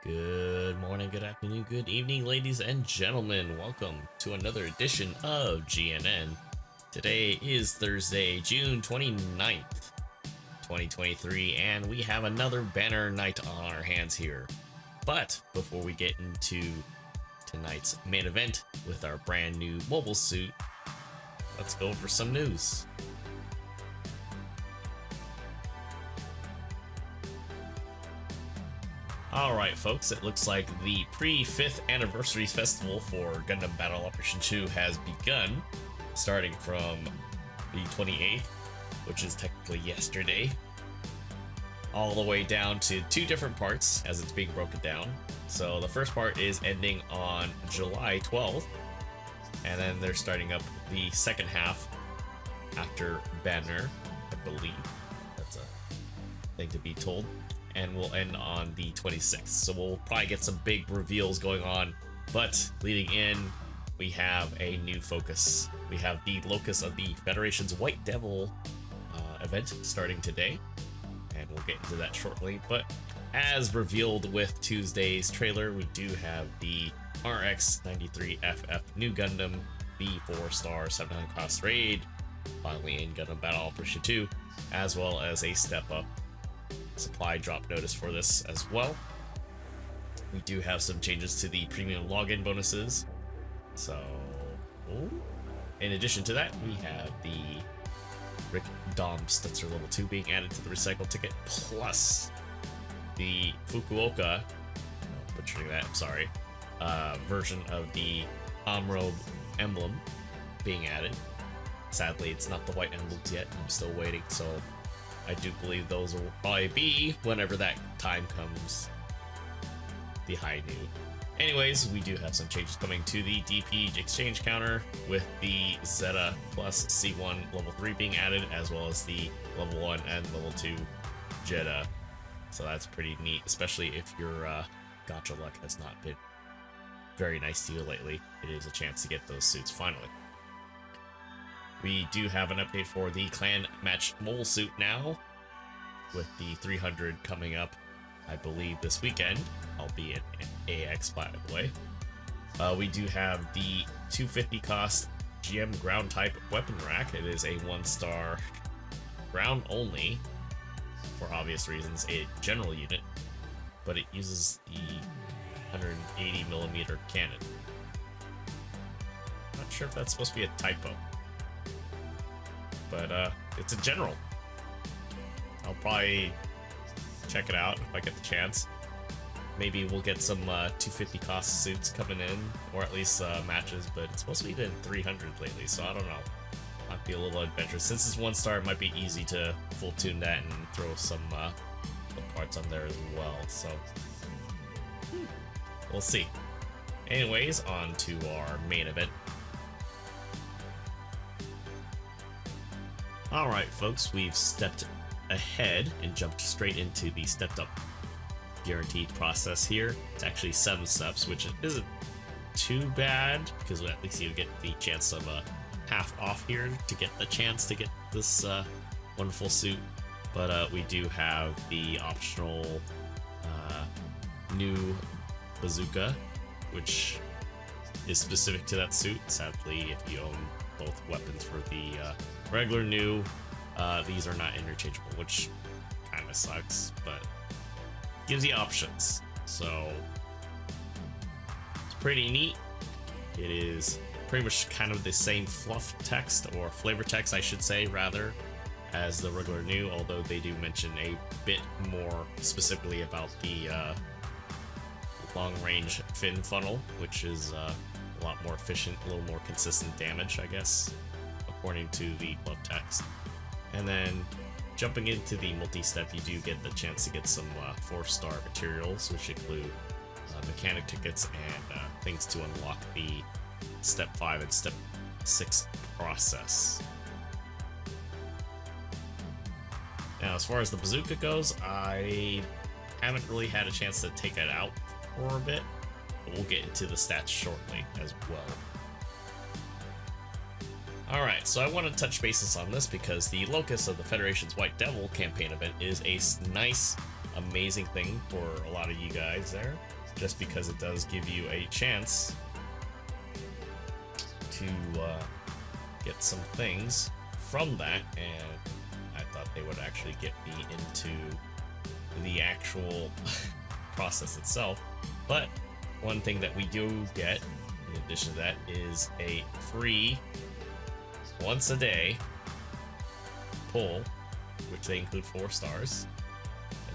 Good morning, good afternoon, good evening, ladies and gentlemen. Welcome to another edition of GNN. Today is Thursday, June 29th, 2023, and we have another banner night on our hands here. But before we get into tonight's main event with our brand new mobile suit, let's go over some news. Alright folks, it looks like the pre-5th anniversary festival for Gundam Battle Operation 2 has begun, starting from the 28th, which is technically yesterday, all the way down to two different parts as it's being broken down. So the first part is ending on July 12th, and then they're starting up the second half after Banner, I believe. That's a thing to be told. And we'll end on the 26th. So we'll probably get some big reveals going on, but leading in, we have a new focus. We have the locus of the Federation's White Devil event starting today, and we'll get into that shortly. But as revealed with Tuesday's trailer, we do have the RX-93FF Nu Gundam, the 4-star 700 cost raid, finally in Gundam Battle Operation 2, as well as a step-up supply drop notice for this as well. We do have some changes to the premium login bonuses. So, in addition to that, we have the Gundam Statue level 2 being added to the recycle ticket, plus the Fukuoka, butchering that, I'm sorry, version of the Amrobe emblem being added. Sadly, it's not the white emblems yet. I'm still waiting, so I do believe those will probably be, whenever that time comes, the high noon. Anyways, we do have some changes coming to the DP exchange counter, with the Zeta plus C1 level 3 being added, as well as the level 1 and level 2 Jetta. So that's pretty neat, especially if your gacha luck has not been very nice to you lately. It is a chance to get those suits finally. We do have an update for the Clan Match mobile suit now, with the 300 coming up, I believe, this weekend, albeit an AX, by the way. We do have the 250 cost GM ground type weapon rack. It is a 1-star ground only, for obvious reasons, a general unit, but it uses the 180mm cannon. Not sure if that's supposed to be a typo, but it's a general. I'll probably check it out if I get the chance. Maybe we'll get some 250 cost suits coming in, or at least matches, but it's supposed to be been 300 lately, so I don't know. Might be a little adventurous. Since it's 1-star, it might be easy to full tune that and throw some parts on there as well, so we'll see. Anyways, on to our main event. Alright folks, we've stepped ahead and jumped straight into the stepped up guaranteed process here. It's actually 7 steps, which isn't too bad, because at least you get the chance of a half off here to get the chance to get this wonderful suit. But we do have the optional new bazooka, which is specific to that suit. Sadly, if you own both weapons for the regular new, these are not interchangeable, which kind of sucks, but gives you options. So it's pretty neat. It is pretty much kind of the same fluff text, or flavor text I should say, rather, as the regular new, although they do mention a bit more specifically about the long-range fin funnel, which is a lot more efficient, a little more consistent damage, I guess, according to the fluff text. And then jumping into the multi-step, you do get the chance to get some 4-star materials, which include mechanic tickets and things to unlock the Step 5 and Step 6 process. Now, as far as the bazooka goes, I haven't really had a chance to take it out for a bit, but we'll get into the stats shortly as well. Alright, so I want to touch bases on this because the locus of the Federation's White Devil campaign event is a nice amazing thing for a lot of you guys there, just because it does give you a chance to get some things from that, and I thought they would actually get me into the actual process itself. But one thing that we do get in addition to that is a free once a day pull, which they include 4 stars.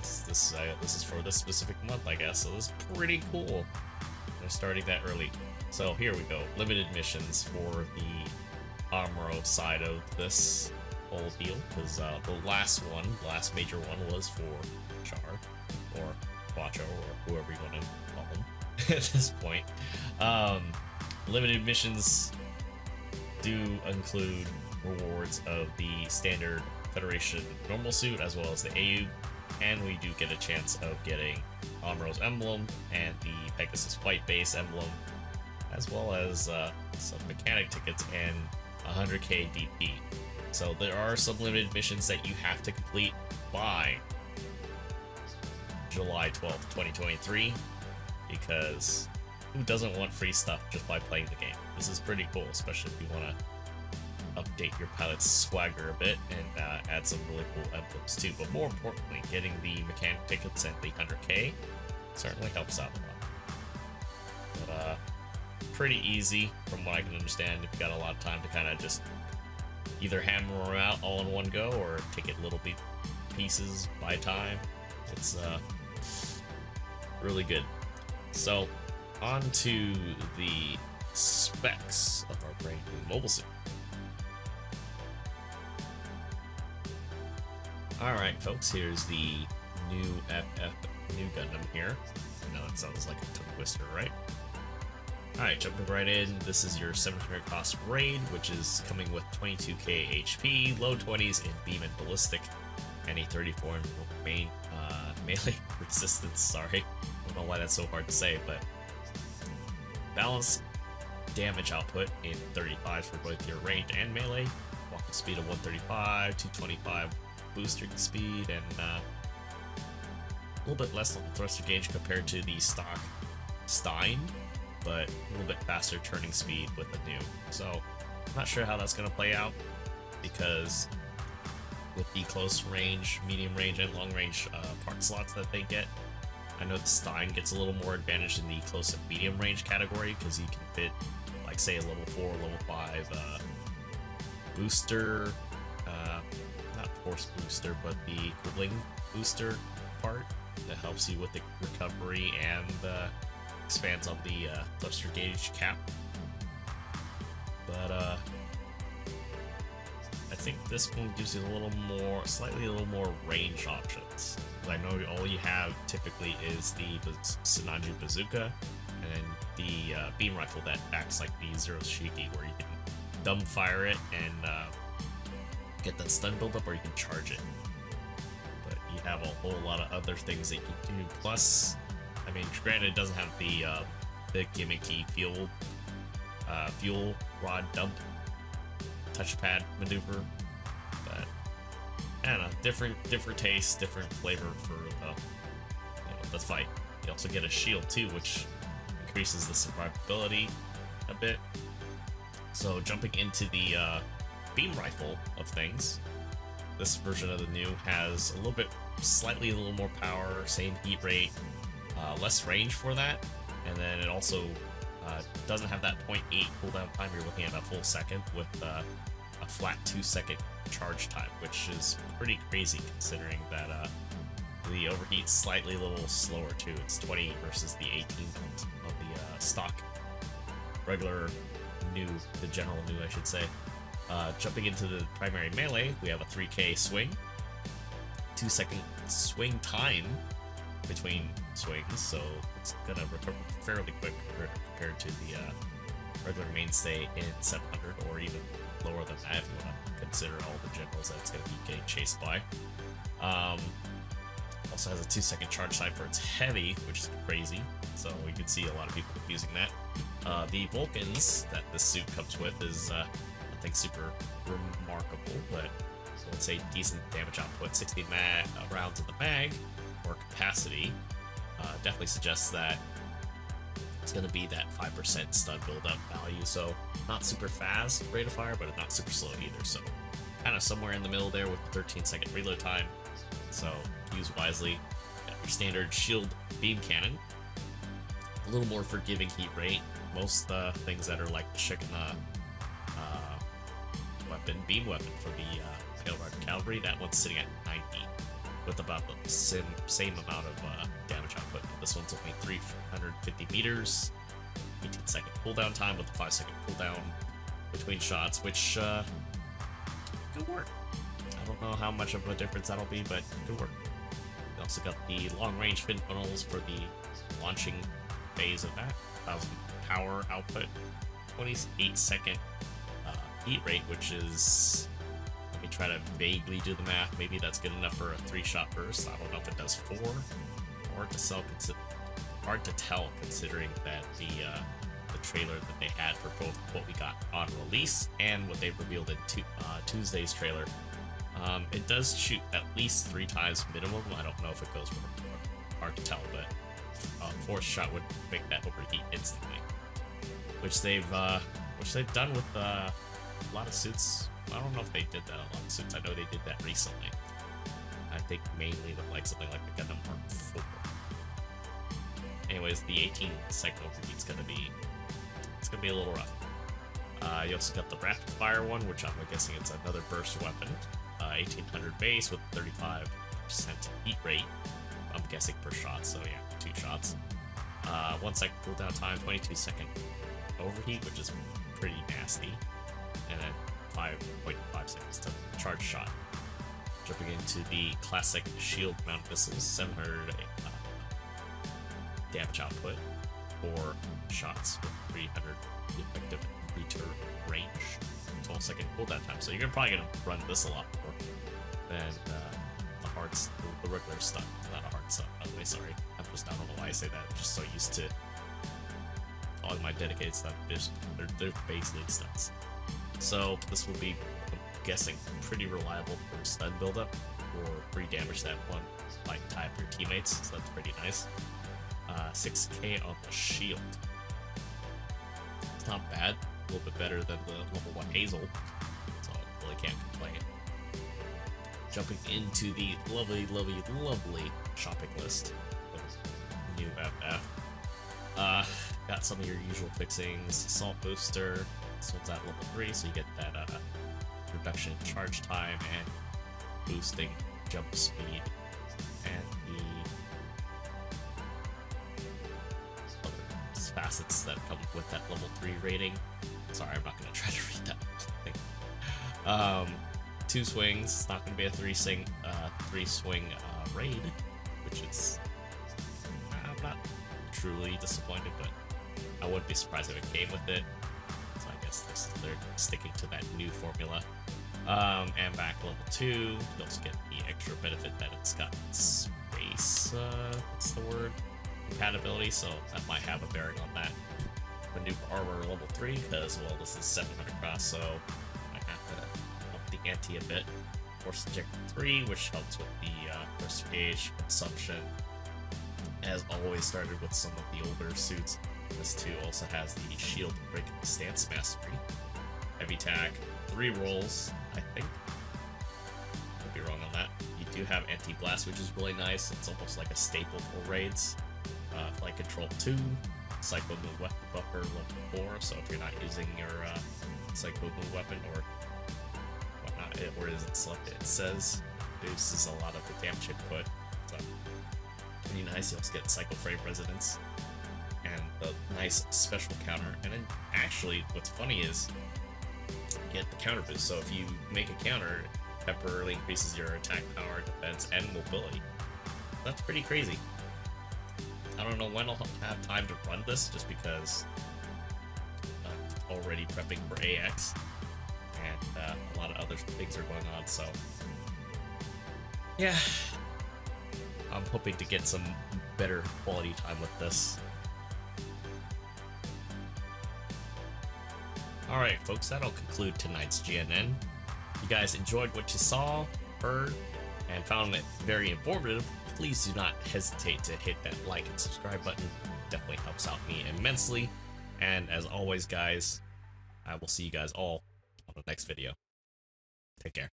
This is for this specific month, I guess, so this is pretty cool. They're starting that early. So here we go, limited missions for the Amuro side of this whole deal, because the last major one was for Char, or Quattro, or whoever you want to call him at this point. Limited missions do include rewards of the standard Federation normal suit as well as the AU, and we do get a chance of getting Amuro's emblem and the Pegasus White Base emblem, as well as some mechanic tickets and 100k DP. So there are some limited missions that you have to complete by July 12th, 2023, because who doesn't want free stuff just by playing the game? This is pretty cool, especially if you want to update your pilot's swagger a bit and add some really cool emblems too. But more importantly, getting the mechanic tickets and the 100k certainly helps out a lot. But pretty easy from what I can understand if you got a lot of time to kind of just either hammer them out all in one go or take it little pieces by time. It's really good. So on to the specs of our brand new mobile suit. Alright folks, here's the new Nu Gundam here. I know it sounds like a tongue twister, right? Alright, jumping right in, this is your 700 cost raid, which is coming with 22k HP, low 20s in beam and ballistic, and a 34 in melee resistance, sorry. I don't know why that's so hard to say, but balanced damage output in 35 for both your ranged and melee, walking speed of 135, 225 boosting speed, and a little bit less on the thruster gauge compared to the stock Stein, but a little bit faster turning speed with the new. So I'm not sure how that's going to play out, because with the close range, medium range, and long range part slots that they get, I know the Stein gets a little more advantage in the close and medium range category, because you can fit, like, say, a level 4, level 5 booster, not force booster, but the cooling booster part that helps you with the recovery and expands on the thruster gauge cap. But I think this one gives you a little more range options. I know all you have typically is the Sinanju bazooka and the beam rifle that acts like the Zero Shiki, where you can dumb fire it and get that stun buildup, or you can charge it. But you have a whole lot of other things that you can do. Plus, I mean, granted, it doesn't have the gimmicky fuel rod dump touchpad maneuver, but I don't know, different taste, different flavor for the fight. You also get a shield too, which increases the survivability a bit. So jumping into the beam rifle of things, this version of the new has a little more power, same heat rate, less range for that, and then it also doesn't have that 0.8 cooldown time. You're looking at a full second with a flat 2-second charge time, which is pretty crazy considering that the overheat's slightly a little slower too. It's 20 versus the 18 of the stock regular new, the general new, I should say. Jumping into the primary melee, we have a 3k swing, 2-second swing time between swings, so it's gonna recover fairly quick compared to the regular mainstay in 700, or even lower than that if you want to consider all the generals that it's going to be getting chased by. Also has a 2-second charge time for its heavy, which is crazy, so we can see a lot of people using that. The Vulcans that this suit comes with is nothing super remarkable, but let's say decent damage output, 16 rounds in the mag, more capacity. Definitely suggests that it's going to be that 5% stun buildup value, so not super fast rate of fire, but not super slow either, so kind of somewhere in the middle there with the 13-second reload time, so use wisely. Got your standard shield beam cannon, a little more forgiving heat rate. Most things that are like the Shikana beam weapon for the Pale Rider Cavalry, that one's sitting at 90 with about the same amount of damage output. This one's only 350 meters, 18-second cooldown time with a 5-second cooldown between shots, which could work. I don't know how much of a difference that'll be, but it could work. We also got the long-range fin funnels for the launching phase of that. 1,000 power output, 28-second heat rate, which is, let me try to vaguely do the math. Maybe that's good enough for a 3-shot burst. I don't know if it does 4. Hard to tell considering that the trailer that they had for both what we got on release and what they revealed in Tuesday's trailer. It does shoot at least 3 times minimum. I don't know if it goes more. Hard to tell, but a 4th shot would make that overheat instantly, which they've done with a lot of suits. I don't know if they did that a lot of suits. I know they did that recently. I think mainly with like something like the Gundam Mark IV. Anyways, the 18-second overheat's gonna be a little rough. You also got the rapid fire one, which I'm guessing it's another burst weapon. 1800 base with 35% heat rate. I'm guessing per shot, so yeah, 2 shots. 1 second cooldown time, 22-second overheat, which is pretty nasty, and then 5.5 seconds to charge shot. Jumping into the classic shield mounted missiles, 700 damage output, 4 shots with 300 effective return range, 12-second cooldown time. So you're probably gonna run this a lot more than the regular stun. Not a hard stun, by the way. Sorry, I don't know why I say that. I'm just so used to all of my dedicated stuff. They're basically stuns. So this will be, I'm guessing, pretty reliable for stun buildup or free damage that one might tie for your teammates. So that's pretty nice. 6k on the shield. It's not bad. A little bit better than the level 1 Hazel. So I really can't complain. Jumping into the lovely shopping list of new FF. Got some of your usual fixings. Assault booster. This one's at level 3, so you get that reduction in charge time and boosting jump speed. And the other facets that come with that level 3 rating. Sorry, I'm not going to try to read that thing. 2 swings. It's not going to be a 3-swing raid, which is, I'm not truly disappointed, but I wouldn't be surprised if it came with it. So I guess they're sticking to that new formula. And back level 2, you also get the extra benefit that it's got space, what's the word? Compatibility, so that might have a bearing on that. Maneuver armor level 3, because, well, this is 700 cross, so I have to up the ante a bit. Force injector 3, which helps with the first gauge consumption. As always, started with some of the older suits. This too also has the shield break stance mastery. Heavy tack, 3 rolls, I think. Could be wrong on that. You do have anti-blast, which is really nice. It's almost like a staple for raids. Flight control 2, psycho move weapon buffer level 4. So if you're not using your psycho move weapon or whatnot, or is it selected? It says boosts a lot of the damage input. So pretty nice. You also get psycho frame resonance and a nice special counter. And then actually, what's funny is you get the counter boost. So if you make a counter, it temporarily increases your attack power, defense, and mobility. That's pretty crazy. I don't know when I'll have time to run this, just because I'm already prepping for AX, and a lot of other things are going on, so yeah. I'm hoping to get some better quality time with this. Alright folks, that'll conclude tonight's GNN. You guys enjoyed what you saw, heard, and found it very informative please do not hesitate to hit that like and subscribe button. It definitely helps out me immensely. And as always, guys, I will see you guys all on the next video. Take care.